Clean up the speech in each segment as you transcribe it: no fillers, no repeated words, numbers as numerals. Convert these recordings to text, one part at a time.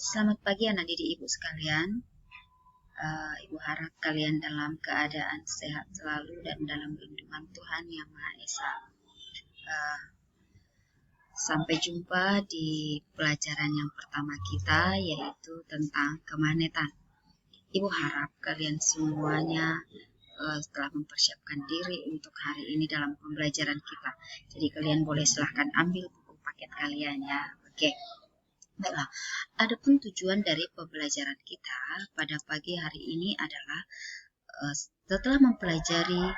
Selamat pagi anak didik ibu sekalian. Ibu harap kalian dalam keadaan sehat selalu dan dalam lindungan Tuhan Yang Maha Esa. Sampai jumpa di pelajaran yang pertama kita, yaitu tentang kemagnetan. Ibu harap kalian semuanya telah mempersiapkan diri untuk hari ini dalam pembelajaran kita. Jadi kalian boleh silahkan ambil buku paket kalian ya. Oke. Baiklah, adapun tujuan dari pembelajaran kita pada pagi hari ini adalah setelah mempelajari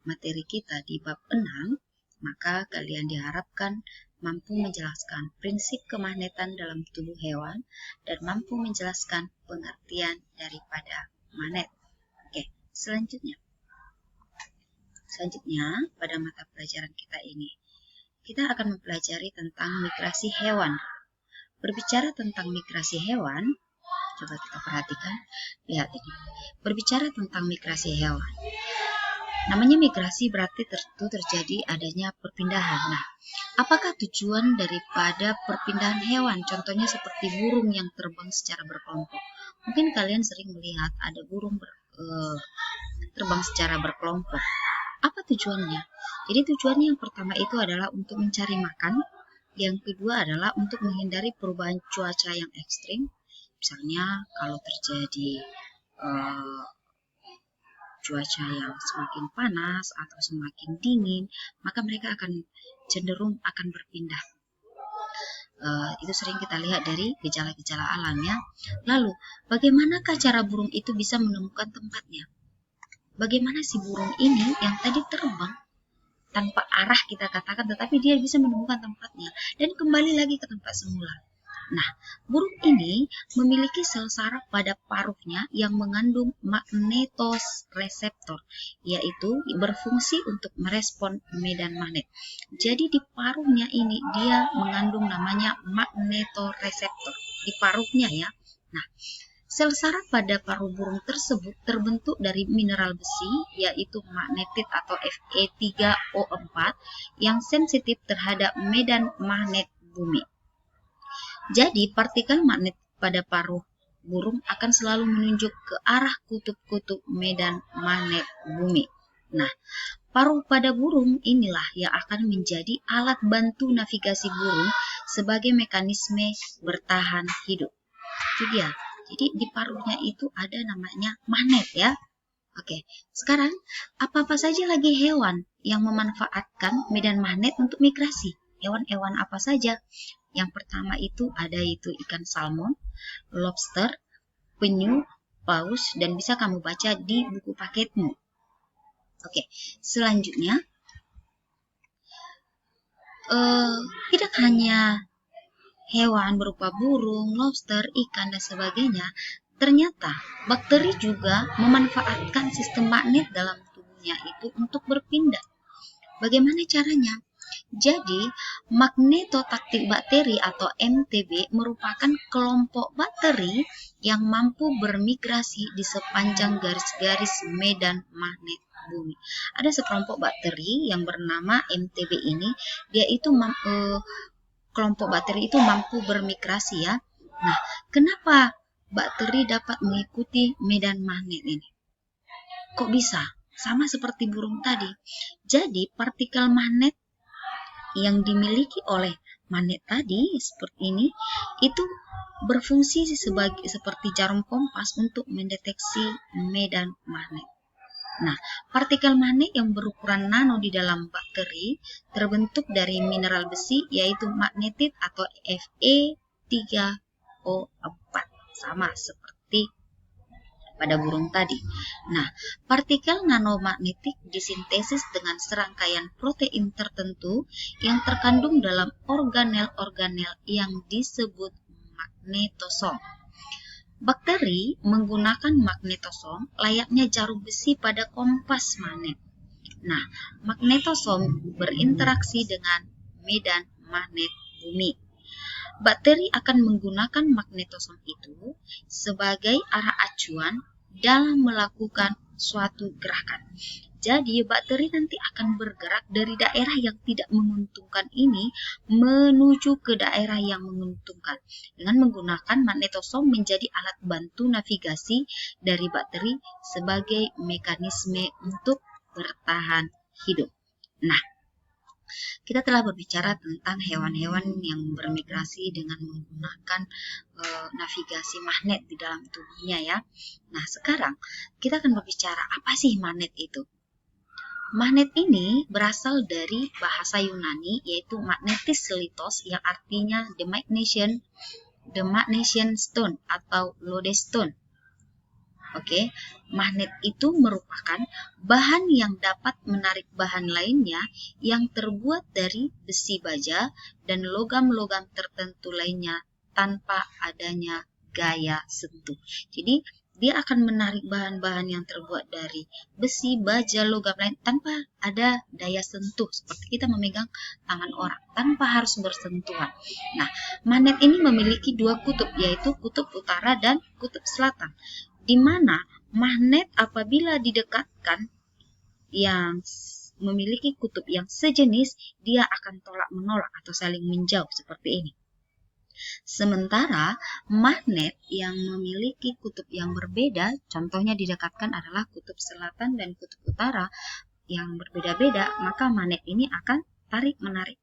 materi kita di bab 6, maka kalian diharapkan mampu menjelaskan prinsip kemagnetan dalam tubuh hewan dan mampu menjelaskan pengertian daripada magnet. Oke, selanjutnya pada mata pelajaran kita ini kita akan mempelajari tentang migrasi hewan. Berbicara tentang migrasi hewan, coba kita perhatikan, lihat ini. Berbicara tentang migrasi hewan. Namanya migrasi berarti tentu terjadi adanya perpindahan. Nah, apakah tujuan daripada perpindahan hewan? Contohnya seperti burung yang terbang secara berkelompok. Mungkin kalian sering melihat ada burung terbang secara berkelompok. Apa tujuannya? Jadi tujuannya yang pertama itu adalah untuk mencari makan. Yang kedua adalah untuk menghindari perubahan cuaca yang ekstrim. Misalnya kalau terjadi cuaca yang semakin panas atau semakin dingin, maka mereka akan cenderung akan berpindah. Itu sering kita lihat dari gejala-gejala alam ya. Lalu, bagaimanakah cara burung itu bisa menemukan tempatnya? Bagaimana si burung ini yang tadi terbang tanpa arah kita katakan, tetapi dia bisa menemukan tempatnya dan kembali lagi ke tempat semula. Nah, burung ini memiliki sel saraf pada paruhnya yang mengandung magnetosreseptor, yaitu berfungsi untuk merespon medan magnet. Jadi di paruhnya ini dia mengandung namanya magnetoreseptor di paruhnya ya. Nah, sel saraf pada paruh burung tersebut terbentuk dari mineral besi, yaitu magnetit atau Fe3O4 yang sensitif terhadap medan magnet bumi. Jadi, partikel magnet pada paruh burung akan selalu menunjuk ke arah kutub-kutub medan magnet bumi. Nah, paruh pada burung inilah yang akan menjadi alat bantu navigasi burung sebagai mekanisme bertahan hidup. Itu dia. Jadi di paruhnya itu ada namanya magnet ya. Oke, sekarang apa-apa saja lagi hewan yang memanfaatkan medan magnet untuk migrasi? Hewan-hewan apa saja? Yang pertama itu ikan salmon, lobster, penyu, paus, dan bisa kamu baca di buku paketmu. Oke, selanjutnya tidak hanya hewan berupa burung, lobster, ikan, dan sebagainya, ternyata bakteri juga memanfaatkan sistem magnet dalam tubuhnya itu untuk berpindah. Bagaimana caranya? Jadi, magnetotaktik bakteri atau MTB merupakan kelompok bakteri yang mampu bermigrasi di sepanjang garis-garis medan magnet bumi. Ada sekelompok bakteri yang bernama MTB ini, dia itu kelompok bakteri itu mampu bermigrasi ya. Nah, kenapa bakteri dapat mengikuti medan magnet ini? Kok bisa? Sama seperti burung tadi. Jadi, partikel magnet yang dimiliki oleh magnet tadi seperti ini itu berfungsi seperti jarum kompas untuk mendeteksi medan magnet. Nah, partikel magnet yang berukuran nano di dalam bakteri terbentuk dari mineral besi, yaitu magnetit atau Fe3O4, sama seperti pada burung tadi. Nah, partikel nanomagnetik disintesis dengan serangkaian protein tertentu yang terkandung dalam organel-organel yang disebut magnetosom. Bakteri menggunakan magnetosom layaknya jarum besi pada kompas magnet. Nah, magnetosom berinteraksi dengan medan magnet bumi. Bakteri akan menggunakan magnetosom itu sebagai arah acuan dalam melakukan suatu gerakan. Jadi bakteri nanti akan bergerak dari daerah yang tidak menguntungkan ini menuju ke daerah yang menguntungkan dengan menggunakan magnetosom menjadi alat bantu navigasi dari bakteri sebagai mekanisme untuk bertahan hidup. Nah, kita telah berbicara tentang hewan-hewan yang bermigrasi dengan menggunakan navigasi magnet di dalam tubuhnya ya. Nah, sekarang kita akan berbicara apa sih magnet itu. Magnet ini berasal dari bahasa Yunani yaitu magnetis litos yang artinya the magnesian stone atau lodestone. Oke, magnet itu merupakan bahan yang dapat menarik bahan lainnya yang terbuat dari besi baja dan logam-logam tertentu lainnya tanpa adanya gaya sentuh. Jadi, dia akan menarik bahan-bahan yang terbuat dari besi, baja, logam lain tanpa ada daya sentuh, seperti kita memegang tangan orang tanpa harus bersentuhan. Nah, magnet ini memiliki dua kutub, yaitu kutub utara dan kutub selatan, di mana magnet apabila didekatkan yang memiliki kutub yang sejenis, dia akan tolak-menolak atau saling menjauh seperti ini. Sementara magnet yang memiliki kutub yang berbeda, contohnya didekatkan adalah kutub selatan dan kutub utara yang berbeda-beda, maka magnet ini akan tarik-menarik.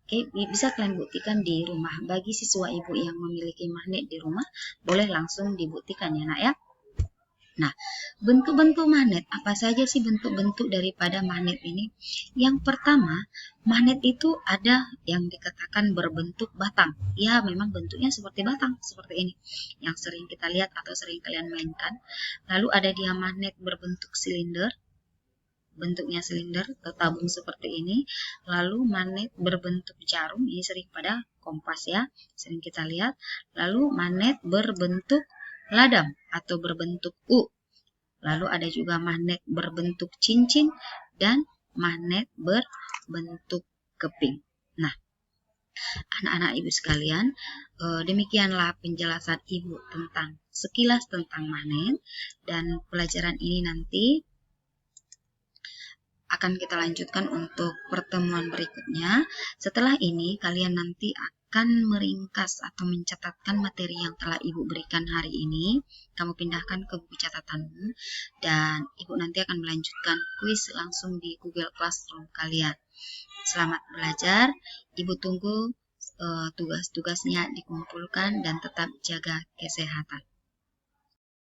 Oke, bisa kalian buktikan di rumah. Bagi siswa ibu yang memiliki magnet di rumah, boleh langsung dibuktikan ya nak ya. Nah, bentuk-bentuk magnet, apa saja sih bentuk-bentuk daripada magnet ini? Yang pertama, magnet itu ada yang dikatakan berbentuk batang. Ya, memang bentuknya seperti batang, seperti ini. Yang sering kita lihat atau sering kalian mainkan. Lalu ada dia magnet berbentuk silinder. Bentuknya silinder, tertabung seperti ini. Lalu magnet berbentuk jarum, ini sering pada kompas ya, sering kita lihat. Lalu magnet berbentuk ladam atau berbentuk U. Lalu ada juga magnet berbentuk cincin dan magnet berbentuk keping. Nah, anak-anak ibu sekalian, demikianlah penjelasan ibu tentang sekilas tentang magnet, dan pelajaran ini nanti akan kita lanjutkan untuk pertemuan berikutnya. Setelah ini kalian nanti akan meringkas atau mencatatkan materi yang telah ibu berikan hari ini. Kamu pindahkan ke buku catatanmu dan ibu nanti akan melanjutkan kuis langsung di Google Classroom kalian. Selamat belajar. Ibu tunggu tugas-tugasnya dikumpulkan dan tetap jaga kesehatan.